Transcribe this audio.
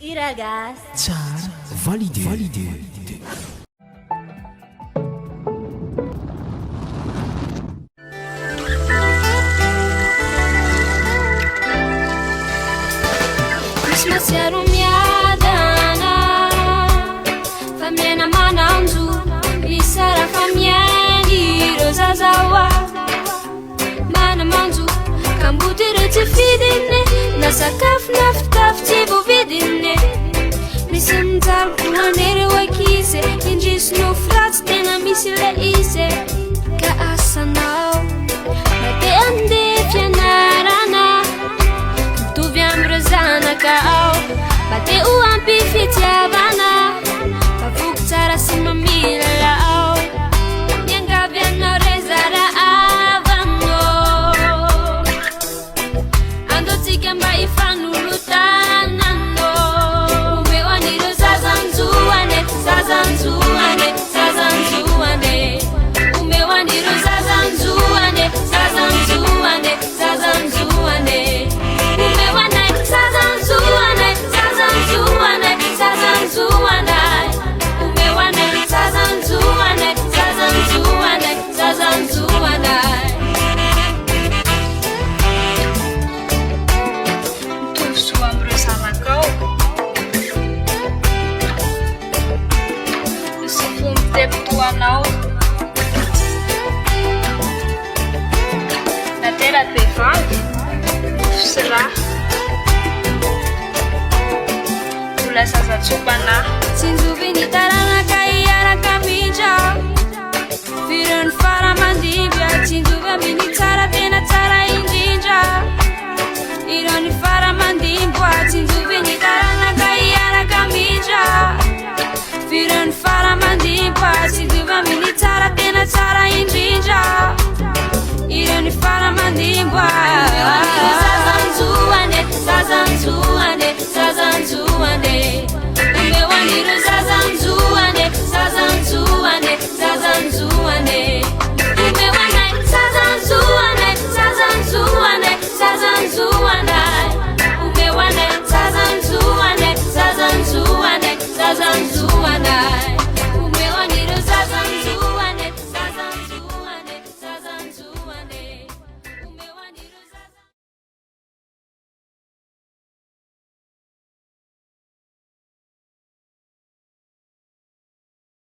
I ragazzi. Tsara validé. Masiaro miadana famiana mananjo isara famiany ro zazawa mana manjo kambuty ireo tsy fidine na sakafo na fitafy tsy voavidine misy mijaloko an'ireo ankizy indrisinao fratsy tena misy le izy ka asanao na te andeha fianarana mitovy am'ireo zanakao mba te ho ampy fitiavana mavoky tsara sy mamilalao miangavy anao rezara avanao andotsika mba hifanolotananao omeo an'ireo zazanjoane zazanjoane zazanjoane omeo an'ireo zazanjoane zazanjoane zazanjoane omeo anay zazanjoane zazanjoane zazanjoane omeo anay zazanjoane zazanjoane zazanjoane mitovy soa am'ireo zanakao sy fo mitepitoanao na tena behivavy sy raha mbola zazantsopana tsinjovy ny taranaka iaraka midra fireo ny faramandimby tsinjovy amin'ny tsara tena tsara indrindra ireo ny faramandimbo tsinjovy ny taranaka iaraka midra fireo ny faramandimbo tsinjovy amin'ny tsara tena tsara indrindra ireo ny faramandimbo zazanjoane zazanjoane zazanjoane omeo an'ireo zazanjoane zazanjoane zazanjoane